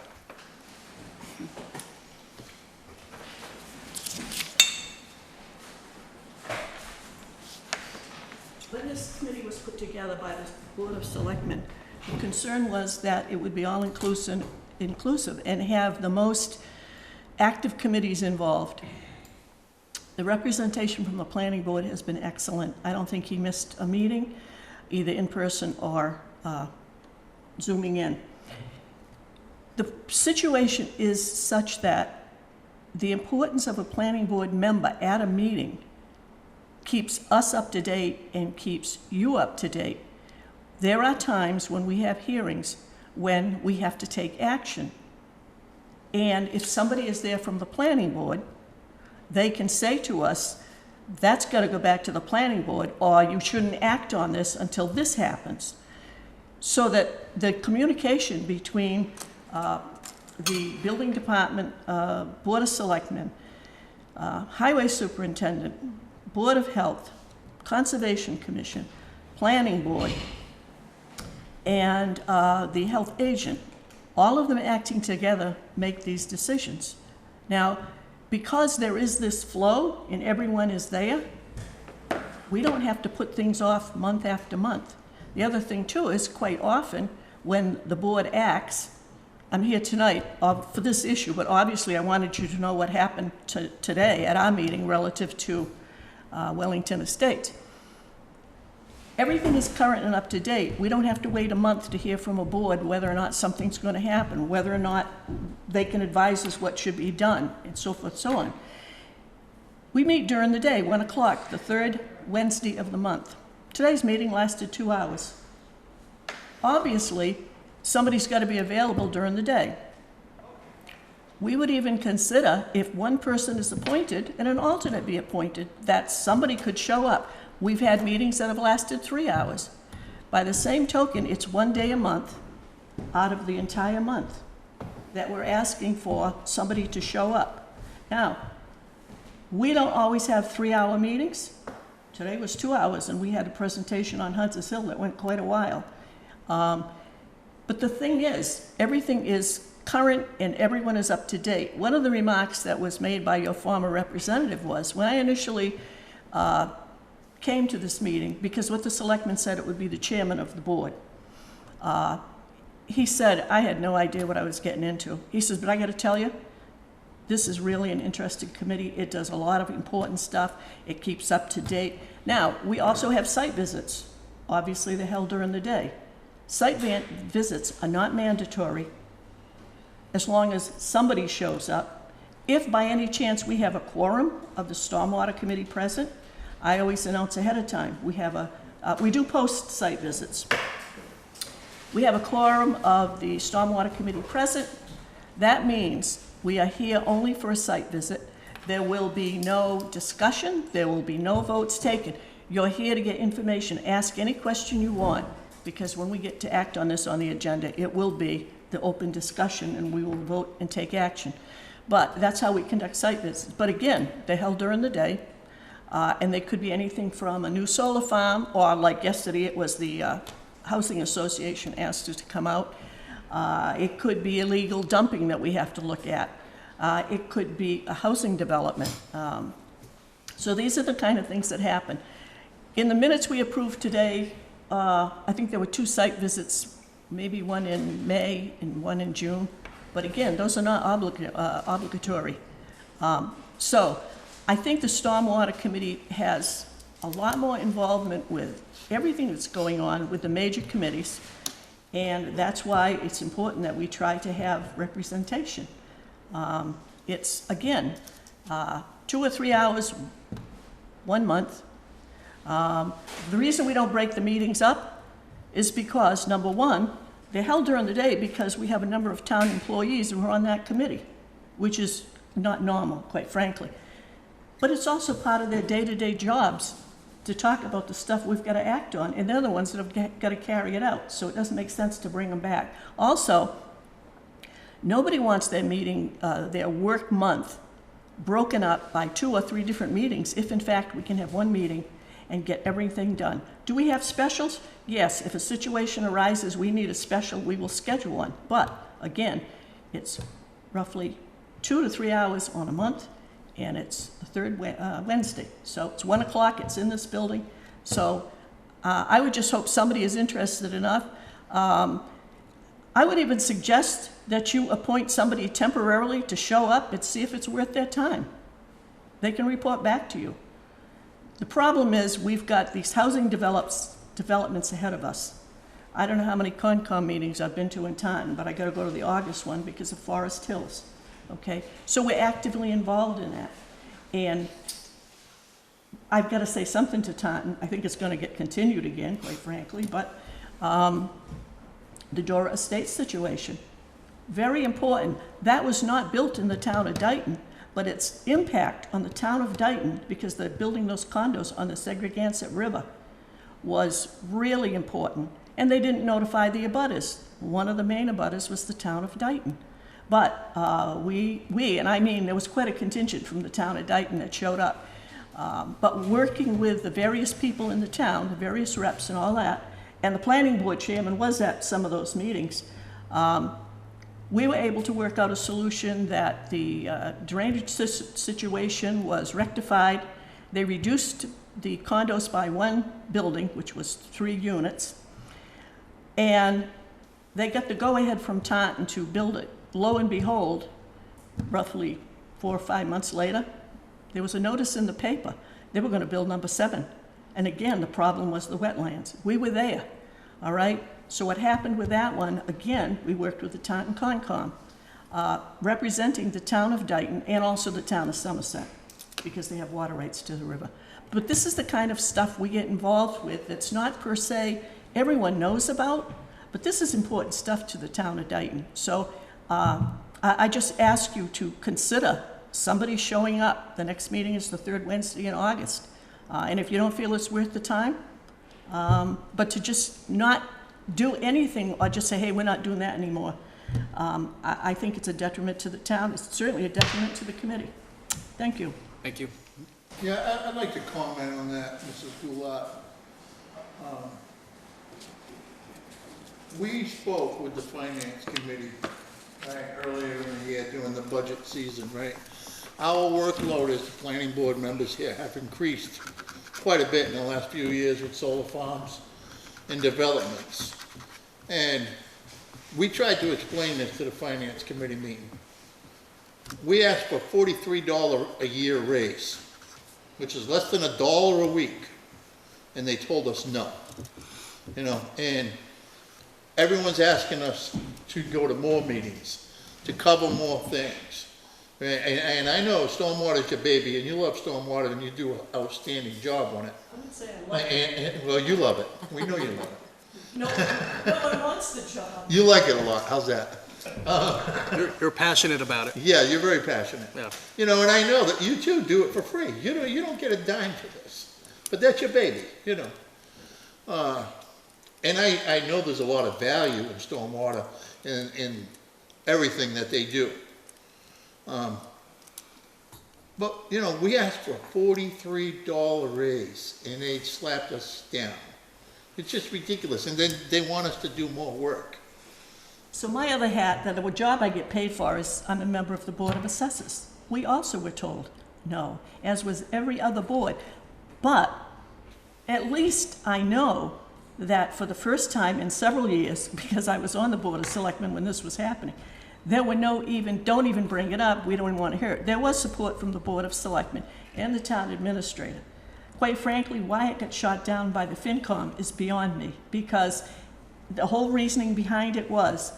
When this committee was put together by the Board of Selectmen, the concern was that it would be all-inclusive and have the most active committees involved. The representation from the planning board has been excellent. I don't think he missed a meeting, either in person or zooming in. The situation is such that the importance of a planning board member at a meeting keeps us up to date and keeps you up to date. There are times when we have hearings when we have to take action. And if somebody is there from the planning board, they can say to us, that's got to go back to the planning board, or you shouldn't act on this until this happens. So that the communication between the building department, Board of Selectmen, Highway Superintendent, Board of Health, Conservation Commission, Planning Board, and the health agent, all of them acting together make these decisions. Now, because there is this flow and everyone is there, we don't have to put things off month after month. The other thing too is quite often when the board acts, I'm here tonight for this issue, but obviously I wanted you to know what happened today at our meeting relative to Wellington Estates. Everything is current and up to date. We don't have to wait a month to hear from a board whether or not something's going to happen, whether or not they can advise us what should be done, and so forth, so on. We meet during the day, 1 o'clock, the third Wednesday of the month. Today's meeting lasted 2 hours. Obviously, somebody's got to be available during the day. We would even consider, if one person is appointed and an alternate be appointed, that somebody could show up. We've had meetings that have lasted 3 hours. By the same token, it's 1 day a month out of the entire month that we're asking for somebody to show up. Now, we don't always have 3-hour meetings. Today was 2 hours, and we had a presentation on Hunter's Hill that went quite a while. But the thing is, everything is current and everyone is up to date. One of the remarks that was made by your former representative was, when I initially came to this meeting, because what the selectman said it would be the chairman of the board, he said, I had no idea what I was getting into. He says, but I got to tell you, this is really an interesting committee. It does a lot of important stuff. It keeps up to date. Now, we also have site visits. Obviously, they're held during the day. Site visits are not mandatory as long as somebody shows up. If by any chance we have a quorum of the Stormwater Committee present, I always announce ahead of time. We do post site visits. We have a quorum of the Stormwater Committee present. That means we are here only for a site visit. There will be no discussion. There will be no votes taken. You're here to get information. Ask any question you want, because when we get to act on this on the agenda, it will be the open discussion, and we will vote and take action. But that's how we conduct site visits. But again, they're held during the day, and they could be anything from a new solar farm, or like yesterday, it was the Housing Association asked us to come out. It could be illegal dumping that we have to look at. It could be a housing development. So these are the kind of things that happen. In the minutes we approved today, I think there were 2 site visits, maybe one in May and one in June. But again, those are not obligatory. So I think the Stormwater Committee has a lot more involvement with everything that's going on with the major committees. And that's why it's important that we try to have representation. It's, again, 2 or 3 hours, 1 month. The reason we don't break the meetings up is because, number one, they're held during the day because we have a number of town employees who are on that committee, which is not normal, quite frankly. But it's also part of their day-to-day jobs to talk about the stuff we've got to act on, and they're the ones that have got to carry it out, so it doesn't make sense to bring them back. Also, nobody wants their meeting, their work month, broken up by 2 or 3 different meetings, if in fact we can have one meeting and get everything done. Do we have specials? Yes, if a situation arises, we need a special, we will schedule one. But again, it's roughly 2 to 3 hours on a month, and it's the third Wednesday. So it's 1 o'clock, it's in this building. So I would just hope somebody is interested enough. I would even suggest that you appoint somebody temporarily to show up and see if it's worth their time. They can report back to you. The problem is we've got these housing developments ahead of us. I don't know how many Concom meetings I've been to in Taunton, but I got to go to the August one because of Forest Hills. Okay, so we're actively involved in that. And I've got to say something to Taunton. I think it's going to get continued again, quite frankly, but the Dora Estates situation, very important. That was not built in the town of Dayton, but its impact on the town of Dayton, because they're building those condos on the Segregansett River, was really important. And they didn't notify the abutters. One of the main abutters was the town of Dayton. But we, and I mean, there was quite a contingent from the town of Dayton that showed up. But working with the various people in the town, the various reps and all that, and the planning board chairman was at some of those meetings, we were able to work out a solution that the drainage situation was rectified. They reduced the condos by 1 building, which was 3 units, and they got the go-ahead from Taunton to build it. Lo and behold, roughly 4 or 5 months later, there was a notice in the paper. They were going to build number 7. And again, the problem was the wetlands. We were there, all right? So what happened with that one, again, we worked with the Taunton Concom, representing the town of Dayton and also the town of Somerset, because they have water rights to the river. But this is the kind of stuff we get involved with that's not per se everyone knows about, but this is important stuff to the town of Dayton. So I just ask you to consider somebody showing up. The next meeting is the 3rd Wednesday in August. And if you don't feel it's worth the time, but to just not do anything or just say, hey, we're not doing that anymore, I think it's a detriment to the town. It's certainly a detriment to the committee. Thank you. Thank you. Yeah, I'd like to comment on that, Mrs. Goulart. We spoke with the finance committee, right, earlier in the year during the budget season, right? Our workload as the planning board members here have increased quite a bit in the last few years with solar farms and developments. And we tried to explain this to the finance committee meeting. We asked for $43 a year raise, which is less than $1 a week. And they told us no, you know, and everyone's asking us to go to more meetings, to cover more things. And I know stormwater's your baby, and you love stormwater, and you do an outstanding job on it. I would say I love it. Well, you love it. We know you love it. No one wants the job. You like it a lot. How's that? You're passionate about it. Yeah, you're very passionate. Yeah. You know, and I know that you too do it for free. You know, you don't get a dime for this. but that's your baby, you know. And I know there's a lot of value in stormwater in everything that they do. But, you know, we asked for a $43 raise, and they slapped us down. It's just ridiculous, and then they want us to do more work. So my other hat, that a job I get paid for, is I'm a member of the Board of Assessors. We also were told no, as was every other board. But at least I know that for the first time in several years, because I was on the Board of Selectmen when this was happening, there were no even, don't even bring it up, we don't even want to hear it. There was support from the Board of Selectmen and the town administrator. Quite frankly, why it got shot down by the FinCom is beyond me, because the whole reasoning behind it was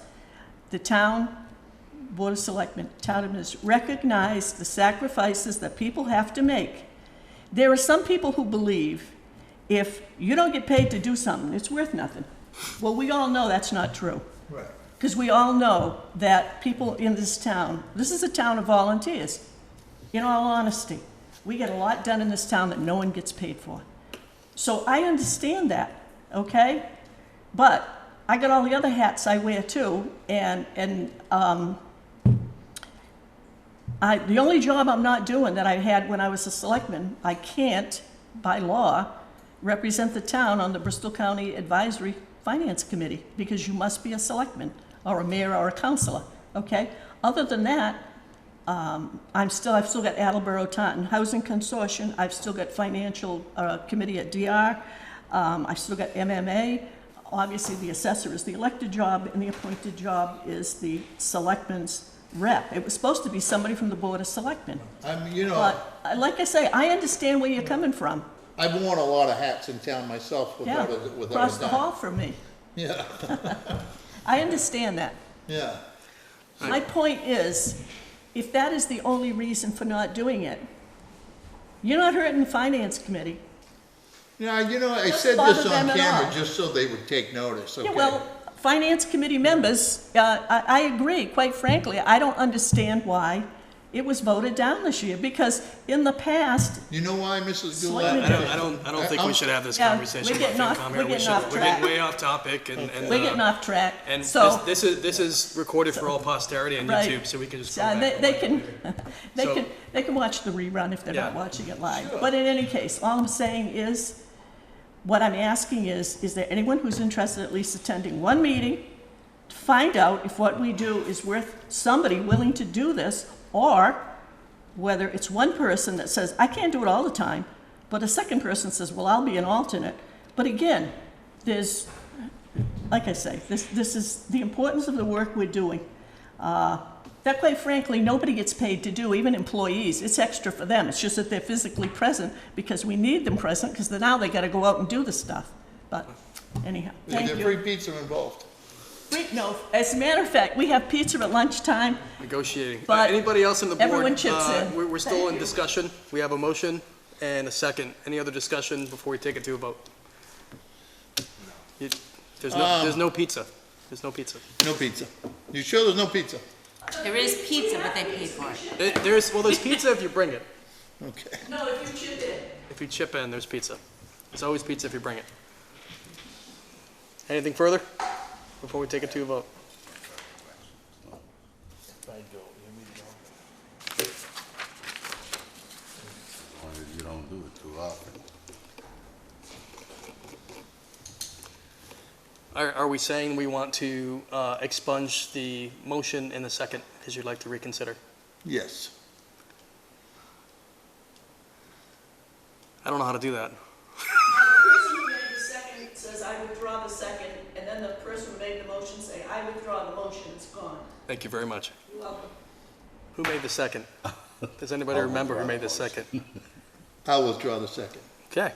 the town Board of Selectmen, town administrators, recognize the sacrifices that people have to make. There are some people who believe if you don't get paid to do something, it's worth nothing. Well, we all know that's not true. Right. Because we all know that people in this town, this is a town of volunteers, in all honesty. We get a lot done in this town that no one gets paid for. So I understand that, okay? But I got all the other hats I wear too, and the only job I'm not doing that I had when I was a selectman, I can't, by law, represent the town on the Bristol County Advisory Finance Committee, because you must be a selectman, or a mayor, or a councilor, okay? Other than that, I've still got Attleboro Taunton Housing Consortium, I've still got Financial Committee at DR, I've still got MMA. Obviously, the assessor is the elected job, and the appointed job is the selectman's rep. It was supposed to be somebody from the Board of Selectmen. You know, But, like I say, I understand where you're coming from. I've worn a lot of hats in town myself Yeah, without across a the dime. hall from me. Yeah, I understand that. yeah. My point is, if that is the only reason for not doing it, you're not hurting the Finance Committee. Yeah, you know, I Doesn't said bother this them on at camera all. just so they would take notice, okay? Yeah, well, Finance Committee members, I agree, quite frankly, I don't understand why it was voted down this year, because in the past, You know why, Mrs. Slightly Goulart? I don't think we should have this Yeah, conversation we're about getting off- FinCom we're here. getting off We're track. getting way off topic, and we're getting off track, and so. this is recorded for all posterity on Right. YouTube, so we can just go So back. they can, So- they can watch the rerun if they're not Yeah. watching it live. But in any case, all I'm saying is, what I'm asking is there anyone who's interested in at least attending one meeting to find out if what we do is worth somebody willing to do this, or whether it's one person that says, I can't do it all the time, but a second person says, well, I'll be an alternate. But again, there's, like I say, this is the importance of the work we're doing. That, quite frankly, nobody gets paid to do, even employees. It's extra for them. It's just that they're physically present because we need them present, because now they got to go out and do the stuff. But anyhow, thank There's you. free pizza involved. No, as a matter of fact, we have pizza at lunchtime. Negotiating. But Anybody else on the board? everyone chips in. We're still in discussion. We have a motion and a second. Any other discussion before we take it to a vote? There's no pizza. There's no pizza. No pizza. You sure there's no pizza? There is pizza, but they pay for it. There's pizza if you bring it. Okay. No, if you chip in. If you chip in, there's pizza. There's always pizza if you bring it. Anything further before we take it to a vote? As long as you don't do it too often. Are we saying we want to expunge the motion in the second because you'd like to reconsider? Yes. I don't know how to do that. The person who made the second says, I withdraw the second, and then the person who made the motion say, I withdraw the motion, it's gone. Thank you very much. You're welcome. Who made the second? Does anybody remember who made the second? I'll withdraw the second. Okay.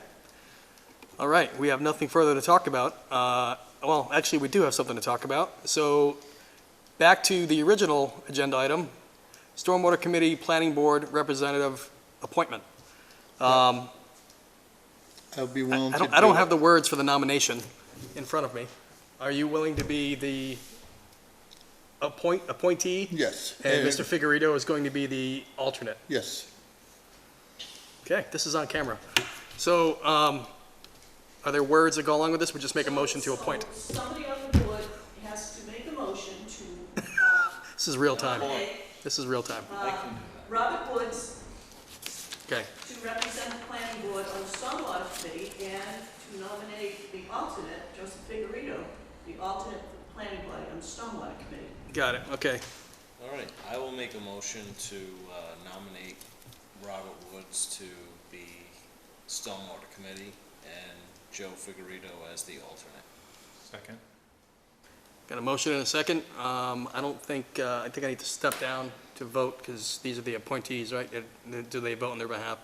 All right, we have nothing further to talk about. Well, actually, we do have something to talk about. So back to the original agenda item, Stormwater Committee Planning Board Representative appointment. I'll be willing to. I don't have the words for the nomination in front of me. Are you willing to be the appointee? Yes. And Mr. Figueredo is going to be the alternate? Yes. Okay, this is on camera. So, are there words that go along with this? We just make a motion to appoint. So somebody on the board has to make a motion to, This is real time. nominate, This is real time. Robert Woods Okay. to represent the planning board on the stormwater committee and to nominate the alternate, Joseph Figurito, the alternate for the planning board on the stormwater committee. Got it. Okay. All right, I will make a motion to nominate Robert Woods to the Stormwater Committee and Joe Figurito as the alternate. Second. Got a motion and a second. I don't think, I think I need to step down to vote because these are the appointees, right? Do they vote on their behalf?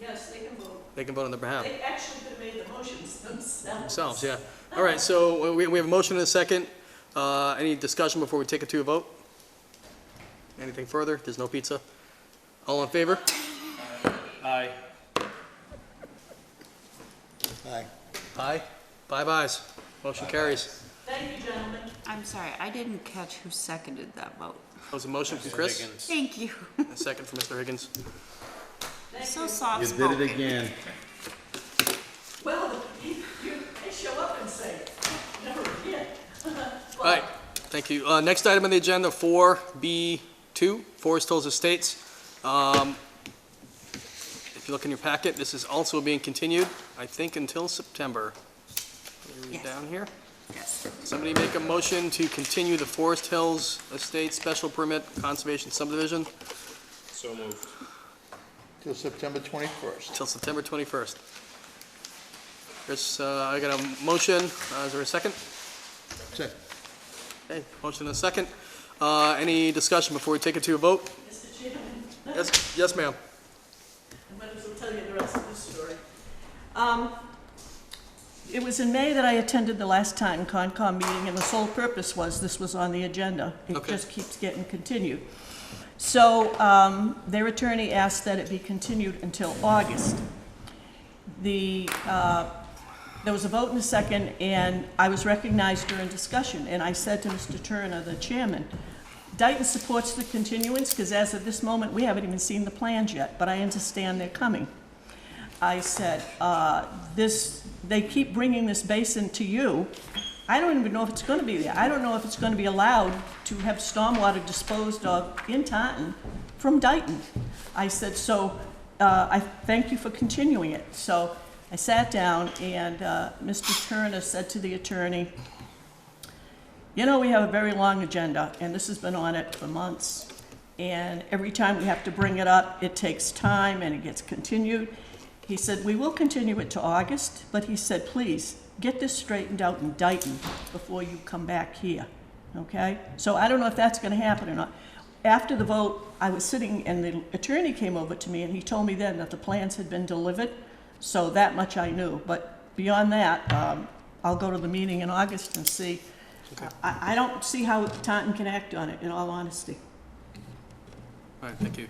Yes, they can vote. They can vote on their behalf. They actually could have made the motions themselves. Themselves, yeah. All right, so we have a motion and a second. Any discussion before we take it to a vote? Anything further? There's no pizza. All in favor? Aye. Aye. Aye. 5 ayes. Motion carries. Thank you, gentlemen. I'm sorry, I didn't catch who seconded that vote. That was a motion from Chris, Thank you. a second from Mr. Higgins. So You soft-spoken. did it again. Well, they show up and say, never again. All right, thank you. Next item on the agenda, 4B2, Forest Hills Estates. If you look in your packet, this is also being continued, I think, until September. Read Yes. down here. Yes. Somebody make a motion to continue the Forest Hills Estates Special Permit Conservation Subdivision So moved. Till September 21st. till September 21st. Chris, I got a motion. Is there a second? Second. Okay, motion and a second. Any discussion before we take it to a vote? Mr. Chairman, Yes, ma'am. I might as well tell you the rest of this story. It was in May that I attended the last time Concom meeting, and the sole purpose was this was on the agenda. It Okay. just keeps getting continued. So their attorney asked that it be continued until August. There was a vote and a second, and I was recognized during discussion, and I said to Mr. Turner, the chairman, Dayton supports the continuance, because as of this moment, we haven't even seen the plans yet, but I understand they're coming. I said, they keep bringing this basin to you. I don't even know if it's gonna be there. I don't know if it's gonna be allowed to have stormwater disposed of in Taunton from Dayton. I said, so, I thank you for continuing it. So I sat down and, Mr. Turner said to the attorney, you know, we have a very long agenda, and this has been on it for months. And every time we have to bring it up, it takes time and it gets continued. He said, we will continue it to August, but he said, please, get this straightened out in Dayton before you come back here, okay? So I don't know if that's gonna happen or not. After the vote, I was sitting and the attorney came over to me and he told me then that the plans had been delivered, so that much I knew. But beyond that, I'll go to the meeting in August and see. I don't see how Taunton can act on it, in all honesty. All right, thank you.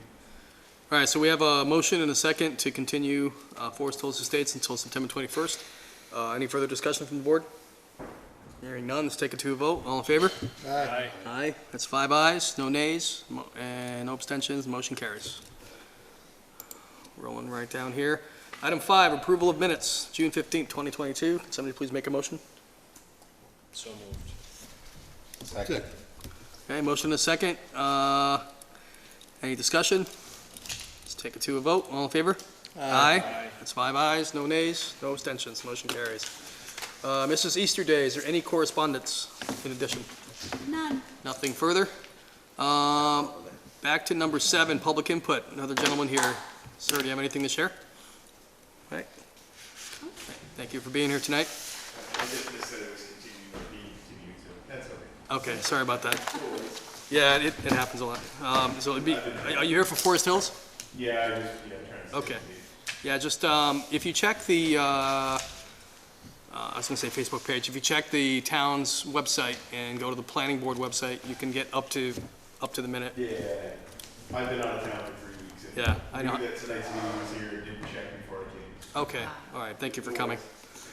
All right, so we have a motion and a second to continue Forest Hills Estates until September 21st. Any further discussion from the board? Hearing none, let's take it to a vote. All in favor? Aye. Aye. That's 5 ayes, no nays, and no abstentions. Motion carries. Rolling right down here. Item 5, approval of minutes, June 15th, 2022. Can somebody please make a motion? So moved. Second. Okay, motion and a second. Any discussion? Let's take it to a vote. All in favor? Aye. That's 5 ayes, no nays, no abstentions. Motion carries. Mrs. Easterday, is there any correspondence in addition? None. Nothing further? Back to number 7, public input. Another gentleman here. Sir, do you have anything to share? Right. Thank you for being here tonight. I just said it was continued, so that's okay. Okay, sorry about that. Yeah, it happens a lot. So it'd be, are you here for Forest Hills? Yeah, I just, trying to. Okay. Yeah, just, if you check the, I was gonna say Facebook page, if you check the town's website and go to the planning board website, you can get up to the minute. Yeah, I've been out of town for 3 weeks. and Yeah, I know. knew that tonight's meeting was here, didn't check before I came. Okay, all right, thank you for coming.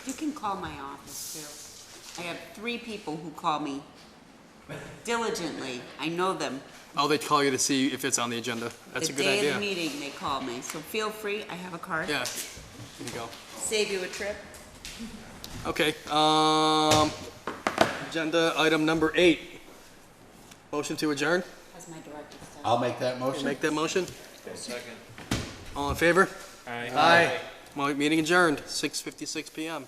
You can call my office too. I have 3 people who call me diligently. I know them. Oh, they'd call you to see if it's on the agenda. That's a good The day idea. of the meeting, they call me. So feel free, I have a card. Yeah. You can go. Save you a trip. Okay, agenda item number 8. Motion to adjourn? As my director said. I'll make that motion. Make that motion? Second. All in favor? Aye. Aye. Well, meeting adjourned, 6:56 PM.